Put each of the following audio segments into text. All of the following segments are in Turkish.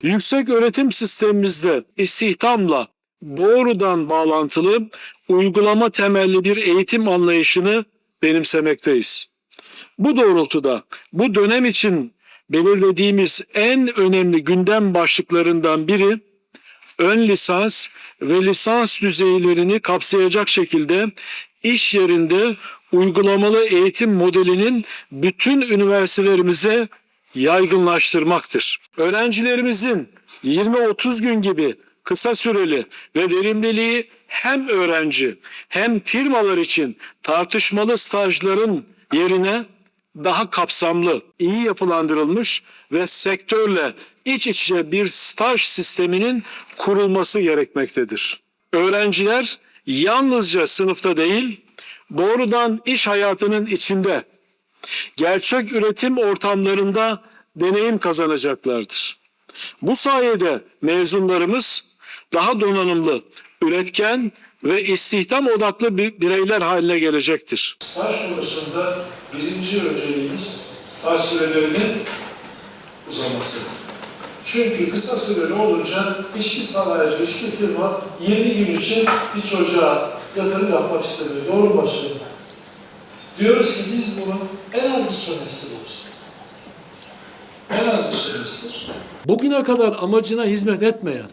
Yüksek öğretim sistemimizde istihdamla doğrudan bağlantılı uygulama temelli bir eğitim anlayışını benimsemekteyiz. Bu doğrultuda bu dönem için belirlediğimiz en önemli gündem başlıklarından biri ön lisans ve lisans düzeylerini kapsayacak şekilde iş yerinde uygulamalı eğitim modelinin bütün üniversitelerimize yaygınlaştırmaktır. Öğrencilerimizin 20-30 gün gibi kısa süreli ve verimliliği hem öğrenci hem firmalar için tartışmalı stajların yerine daha kapsamlı, iyi yapılandırılmış ve sektörle iç içe bir staj sisteminin kurulması gerekmektedir. Öğrenciler yalnızca sınıfta değil, doğrudan iş hayatının içinde, gerçek üretim ortamlarında deneyim kazanacaklardır. Bu sayede mezunlarımız daha donanımlı, üretken ve istihdam odaklı bireyler haline gelecektir. Staj konusunda birinci önceliğimiz staj sürelerinin uzaması. Çünkü kısa süreli olunca işçi sanayici, işçi firma 20 gün için bir çocuğa yatırım yapmak istemiyor. Doğru mu başkanım? Diyoruz ki biz bunu en az bir sömestr olsun. En az bir sömestr. Bugüne kadar amacına hizmet etmeyen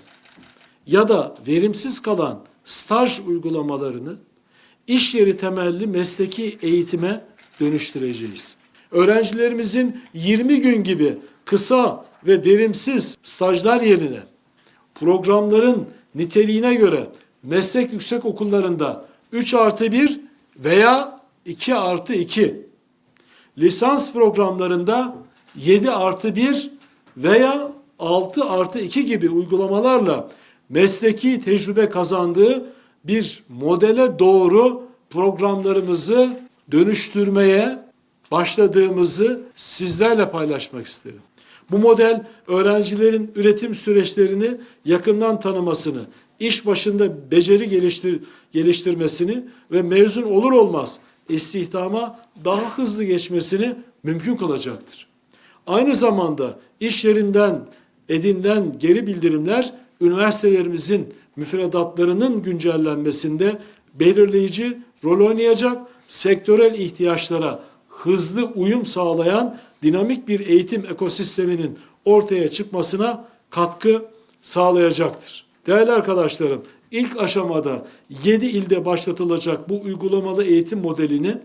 ya da verimsiz kalan staj uygulamalarını iş yeri temelli mesleki eğitime dönüştüreceğiz. Öğrencilerimizin 20 gün gibi kısa ve verimsiz stajlar yerine programların niteliğine göre meslek yüksekokullarında 3+1 veya 2+2, lisans programlarında 7+1 veya 6+2 gibi uygulamalarla mesleki tecrübe kazandığı bir modele doğru programlarımızı dönüştürmeye başladığımızı sizlerle paylaşmak isterim. Bu model öğrencilerin üretim süreçlerini yakından tanımasını, iş başında beceri geliştirmesini ve mezun olur olmaz istihdama daha hızlı geçmesini mümkün kılacaktır. Aynı zamanda iş yerinden edinilen geri bildirimler üniversitelerimizin müfredatlarının güncellenmesinde belirleyici rol oynayacak, sektörel ihtiyaçlara hızlı uyum sağlayan dinamik bir eğitim ekosisteminin ortaya çıkmasına katkı sağlayacaktır. Değerli arkadaşlarım, ilk aşamada 7 ilde başlatılacak bu uygulamalı eğitim modelini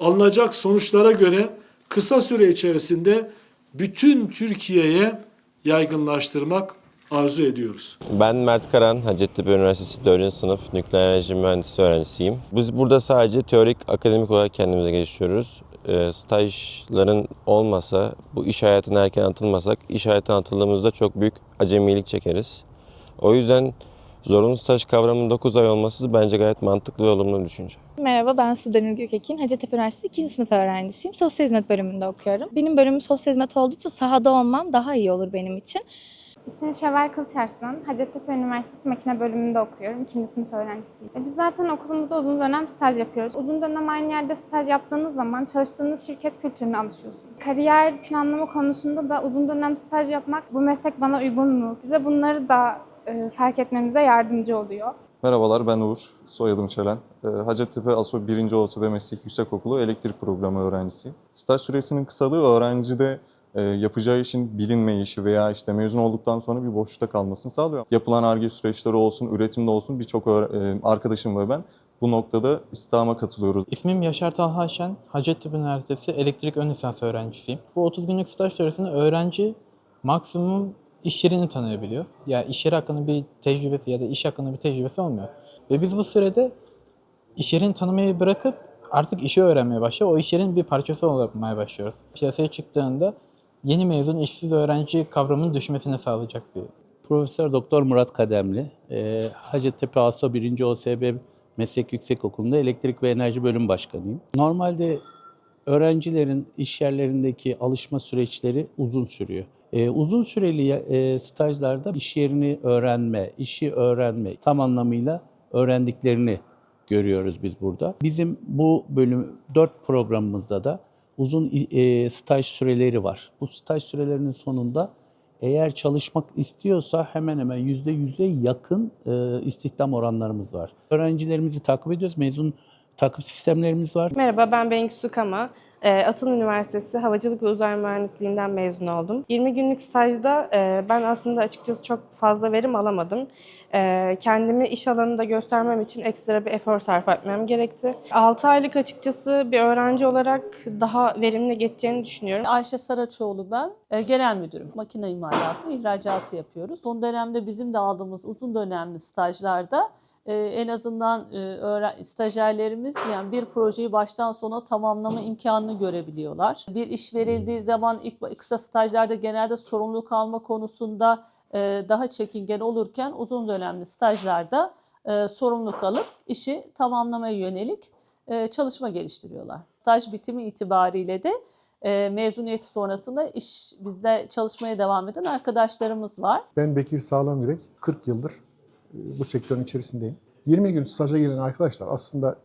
alınacak sonuçlara göre kısa süre içerisinde bütün Türkiye'ye yaygınlaştırmak arzu ediyoruz. Ben Mert Karan, Hacettepe Üniversitesi 4. sınıf nükleer enerji mühendisi öğrencisiyim. Biz burada sadece teorik, akademik olarak kendimize geliştiriyoruz. Stajların olmasa, bu iş hayatına erken atılmasak, iş hayatına atıldığımızda çok büyük acemilik çekeriz. O yüzden zorunlu staj kavramının 9 ay olması bence gayet mantıklı ve olumlu bir düşünce. Merhaba, ben Sudanur Gökekin. Hacettepe Üniversitesi 2. sınıf öğrencisiyim. Sosyal hizmet bölümünde okuyorum. Benim bölümüm sosyal hizmet olduğu için sahada olmam daha iyi olur benim için. İsmim Şevval Kılıçarslan. Hacettepe Üniversitesi Makine Bölümünde okuyorum. 2. sınıf öğrencisiyim. Biz zaten okulumuzda uzun dönem staj yapıyoruz. Uzun dönem aynı yerde staj yaptığınız zaman çalıştığınız şirket kültürüne alışıyorsunuz. Kariyer planlama konusunda da uzun dönem staj yapmak, bu meslek bana uygun mu? Bize bunları da fark etmemize yardımcı oluyor. Merhabalar, ben Uğur, soyadım Çelen. Hacettepe ASO 1. OSB Meslek Yüksekokulu Elektrik Programı öğrencisiyim. Staj süresinin kısalığı öğrencide yapacağı işin bilinmeyişi veya işte mezun olduktan sonra bir boşlukta kalmasını sağlıyor. Yapılan Ar-Ge süreçleri olsun, üretimde olsun birçok arkadaşım ve ben bu noktada istihdama katılıyoruz. İsmim Yaşar Talha Şen, Hacettepe Üniversitesi Elektrik Ön Lisans öğrencisiyim. Bu 30 günlük staj süresinde öğrenci maksimum iş yerini tanıyabiliyor. Yani iş yeri hakkında bir tecrübesi ya da iş hakkında bir tecrübesi olmuyor. Ve biz bu sürede iş yerini tanımayı bırakıp artık işi öğrenmeye başlıyor. O iş yerinin bir parçası olmaya başlıyoruz. Piyasaya çıktığında yeni mezun işsiz öğrenci kavramının düşmesini sağlayacak bir. Profesör Doktor Murat Kademli, Hacettepe ASO 1. OSB Meslek Yüksekokulu'nda Elektrik ve Enerji Bölüm Başkanıyım. Normalde öğrencilerin iş yerlerindeki alışma süreçleri uzun sürüyor. Uzun süreli stajlarda iş yerini öğrenme, işi öğrenme tam anlamıyla öğrendiklerini görüyoruz biz burada. Bizim bu bölüm 4 programımızda da uzun staj süreleri var. Bu staj sürelerinin sonunda eğer çalışmak istiyorsa hemen hemen %100'e yakın istihdam oranlarımız var. Öğrencilerimizi takip ediyoruz. Mezun takip sistemlerimiz var. Merhaba, ben Bengisu Kama. Atıl Üniversitesi Havacılık ve Uzay Mühendisliğinden mezun oldum. 20 günlük stajda ben aslında açıkçası çok fazla verim alamadım. Kendimi iş alanında göstermem için ekstra bir efor sarf etmem gerekti. 6 aylık açıkçası bir öğrenci olarak daha verimli geçeceğini düşünüyorum. Ayşe Saraçoğlu ben. Genel müdürüm. Makine imalatı ve ihracatı yapıyoruz. Son dönemde bizim de aldığımız uzun dönemli stajlarda en azından stajyerlerimiz yani bir projeyi baştan sona tamamlama imkanını görebiliyorlar. Bir iş verildiği zaman ilk kısa stajlarda genelde sorumluluk alma konusunda daha çekingen olurken uzun dönemli stajlarda sorumluluk alıp işi tamamlamaya yönelik çalışma geliştiriyorlar. Staj bitimi itibariyle de mezuniyeti sonrasında bizde çalışmaya devam eden arkadaşlarımız var. Ben Bekir Sağlam Yürek, 40 yıldır bu sektörün içerisindeyim. 20 gün staja gelen arkadaşlar aslında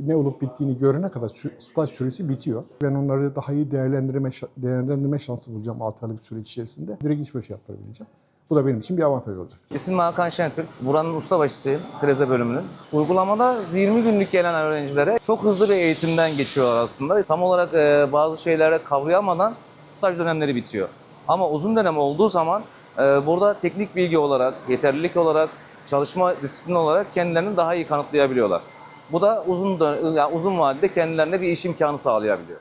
ne olup bittiğini görene kadar staj süresi bitiyor. Ben onları daha iyi değerlendirme şansı bulacağım 6 aylık süreç içerisinde. Direkt iş başı yaptırabileceğim. Bu da benim için bir avantaj olacak. İsmim Hakan Şentürk. Buranın ustabaşısıyım, freze bölümünün. Uygulamada 20 günlük gelen öğrencilere çok hızlı bir eğitimden geçiyorlar aslında. Tam olarak bazı şeyleri kavrayamadan staj dönemleri bitiyor. Ama uzun dönem olduğu zaman burada teknik bilgi olarak, yeterlilik olarak, çalışma disiplini olarak kendilerini daha iyi kanıtlayabiliyorlar. Bu da uzun vadede kendilerine bir iş imkanı sağlayabiliyor.